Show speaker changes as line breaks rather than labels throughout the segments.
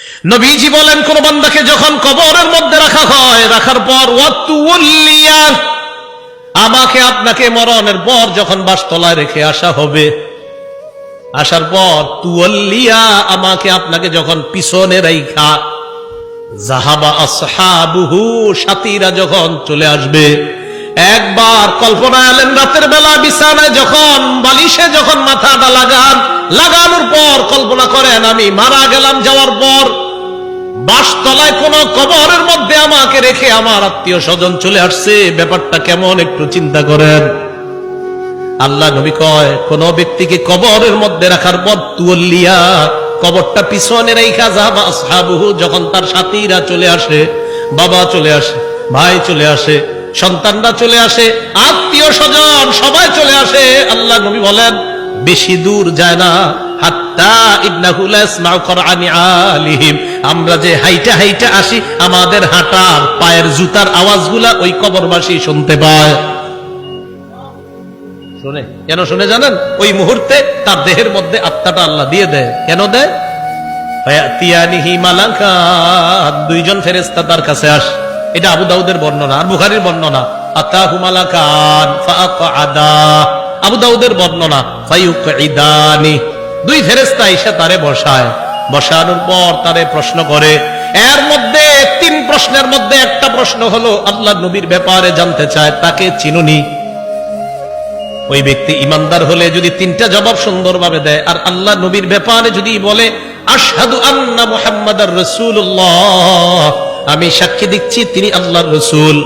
নবীজি বলেন, কোন বান্দাকে যখন কবরের মধ্যে রাখা হয়, রাখার পর ওয়াতুল্লিয়া, আমাকে আপনাকে মরণের পর যখন বাসতলায় রেখে আসা হবে, আসার পর তুয়াল্লিয়া, আমাকে আপনাকে যখন পিছনে রাইখা যাহাবা আসহাবুহু, সাথীরা যখন চলে আসবে। একবার কল্পনা এলেন, রাতের বেলা বিছানায় যখন বালিশে যখন মাথাটা লাগানোর পর কল্পনা করেন আমি মারা গেলাম, যাওয়ার পর বাসতলায় কোন কবরের মধ্যে আমাকে রেখে আমার আত্মীয় স্বজন চলে আসছে, ব্যাপারটা কেমন একটু চিন্তা করেন। আল্লাহ নবী কয়, কোন ব্যক্তিকে কবরের মধ্যে রাখার পর তুয়াল্লিয়া, কবরটা পিছনে রাইখা যাহাবা আসহাবুহু, যখন তার সাথীরা চলে আসে, বাবা চলে আসে, ভাই চলে আসে, সন্তানরা চলে আসে, আত্মীয় স্বজন সবাই চলে আসে, আল্লাহ নবী বলেন বেশি দূর যায় না, হাত্তা ইন্নাহু লা ইয়াসমাউ করআনি আলিহিম, আমরা যে হাইটা হাইটা আসি, আমাদের হাঁটার পায়ের জুতার আওয়াজগুলা ওই কবরবাসী শুনতে পায়। শুনে কেন শুনে জানেন? ওই মুহূর্তে তার দেহের মধ্যে আত্মাটা আল্লাহ দিয়ে দেয়। কেন দেয়? ফায়াতিয়ানিহি মালাকান, দুইজন ফেরেশতা তার কাছে আসে। এটা আবু দাউদের বর্ণনা আর বুখারীর বর্ণনা। আতাহু মালাকান ফাআকআদা, আবু দাউদের বর্ণনা ফায়ুকঈদানি, দুই ফেরেশতা এসে তারে বসায়, বসানোর পর তারে প্রশ্ন করে। এর মধ্যে তিন প্রশ্নের মধ্যে একটা প্রশ্ন হলো আল্লাহ নবীর ব্যাপারে জানতে চায়, তাকে চিনুনি? ওই ব্যক্তি ইমানদার হলে যদি তিনটা জবাব সুন্দরভাবে দেয়, আর আল্লাহ নবীর ব্যাপারে যদি বলে আশহাদু আন্না মুহাম্মাদার রাসূলুল্লাহ, আমি সাক্ষী দিচ্ছি তিনি আল্লাহর রাসূল,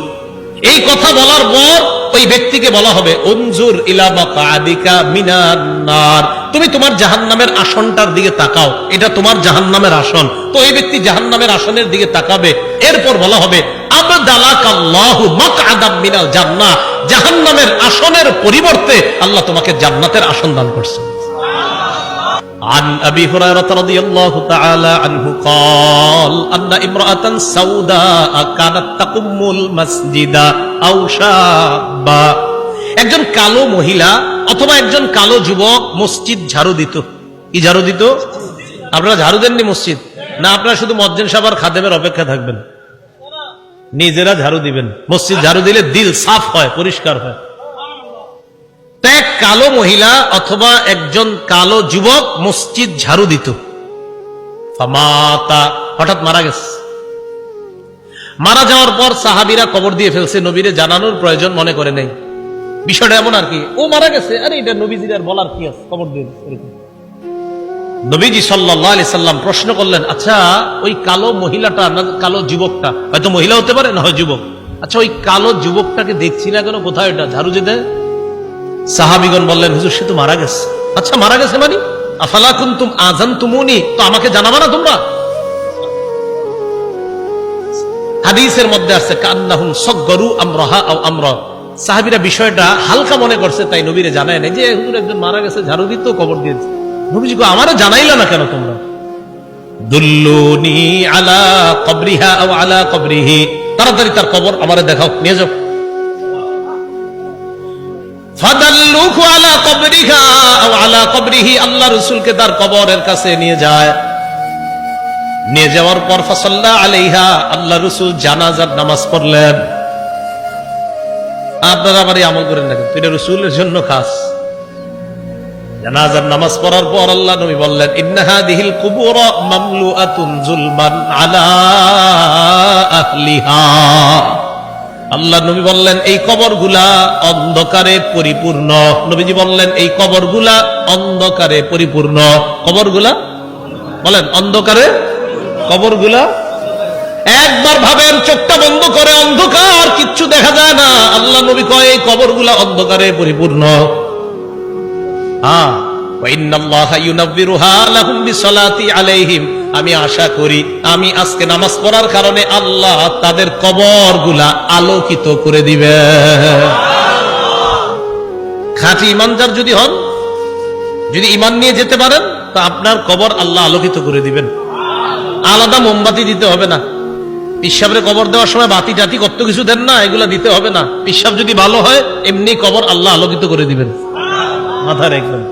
এই কথা বলার পর ওই ব্যক্তিকে বলা হবে উনজুর ইলা মাকআদিকা মিনান নার, তুমি তোমার জাহান্নামের আসনটার দিকে তাকাও, এটা তোমার জাহান্নামের আসন। তো এই ব্যক্তি জাহান্নামের আসনের দিকে তাকাবে। এরপর বলা হবে আবদালাকাল্লাহু মাকআদাম মিনাল জান্নাহ, জাহান্নামের আসনের পরিবর্তে আল্লাহ তোমাকে জান্নাতের আসন দান করছেন। عن أبي هريرة رضي الله تعالى عنه قال أن امرأة سوداء كانت تقم المسجد أو شابا, একজন কালো মহিলা অথবা একজন কালো যুবক মসজিদ ঝাড়ু দিত। কি ঝাড়ু দিত? আপনারা ঝাড়ু দেননি মসজিদ? না, আপনারা শুধু মুয়াজ্জিন সাহেব আর খাদেমের অপেক্ষা থাকবেন, নিজেরা ঝাড়ু দিবেন। মসজিদ ঝাড়ু দিলে দিল সাফ হয়, পরিষ্কার হয়। এক কালো মহিলা অথবা একজন কালো যুবক মসজিদ ঝাড়ু দিত। ফামাতা, হঠাৎ মারা গেছে। মারা যাওয়ার পর সাহাবীরা কবর দিয়ে ফেলছে, নবীরে জানানোর প্রয়োজন মনে করে নেই। বিষয়টা এমন আর কি, ও মারা গেছে, আরে এটা নবীজির আর বলার কি আছে, কবর দিয়ে এরকম। নবীজি সাল্লাল্লাহু আলাইহি সাল্লাম প্রশ্ন করলেন, আচ্ছা ওই কালো মহিলাটা না কালো যুবকটা, হয়তো মহিলা হতে পারে না হয় যুবক, আচ্ছা ওই কালো যুবকটাকে দেখছি না কেন, কোথায় এটা ঝাড়ু যে দেয়? সাহাবীগণ বললেন, হুজুর সে তো মারা গেছে। আচ্ছা মারা গেছে মানে? আফালা কুনতুম আযানতুমুনি, তো আমাকে জানাবা না তোমরা? হাদিসের মধ্যে আছে কান্নাহুম সাগগারু আমরাহা আও আমরা, সাহাবীরা বিষয়টা হালকা মনে করছে, তাই নবীরে জানায় নাই যে হুজুর একজন মারা গেছে, ঝাড়ু দিত, কবর দিয়েছে। নবীজি কো আমারে জানাইলা না কেন তোমরা? দুল্লুনি আলা কবরিহা আও আলা কবরিহি, তাড়াতাড়ি তার কবর আমারে দেখাও, নিয়ে যাও। ফাদাল্লুহু আলা কবরিহা আও আলা কবরিহি, আল্লাহ রাসূলকে তার কবরের কাছে নিয়ে যায়। নিয়ে যাওয়ার পর ফাসাল্লা আলাইহা, আল্লাহ রাসূল জানাজার নামাজ পড়লেন। আপনারা আবার আমল করেন না, কিন্তু এটা রাসূলের জন্য খাস। জানাজার নামাজ পড়ার পর আল্লাহ নবী বললেন, ইন্না হাদিহিল কুবুর মামলুআতুন যুলমান আলা আহলিহা, আল্লাহ নবী বললেন এই কবরগুলা অন্ধকারে পরিপূর্ণ। নবীজি বললেন এই কবরগুলা অন্ধকারে পরিপূর্ণ। কবরগুলা বলেন অন্ধকারে, কবরগুলা একবার ভাবেন, চোখটা বন্ধ করে, অন্ধকার, কিচ্ছু দেখা যায় না। আল্লাহ নবী কয় এই কবরগুলা অন্ধকারে পরিপূর্ণ। হ্যাঁ, ওয়া ইন্নাল্লাহা ইউনাব্বিরুহা লাহুম বিসসালাতি আলাইহিম, আমি আশা করি আমি আজকে নামাজ পড়ার কারণে আল্লাহ তাদের কবরগুলা আলোকিত করে দিবে। খাঁটি ইমানদার যদি হন, যদি ইমান নিয়ে যেতে পারেন, তা আপনার কবর আল্লাহ আলোকিত করে দিবেন। আলাদা মোমবাতি দিতে হবে না। পিসাবের কবর দেওয়ার সময় বাতি টাতি কত কিছু দেন না, এগুলা দিতে হবে না। পিসাব যদি ভালো হয়, এমনি কবর আল্লাহ আলোকিত করে দিবেন। মাথা রাখবেন।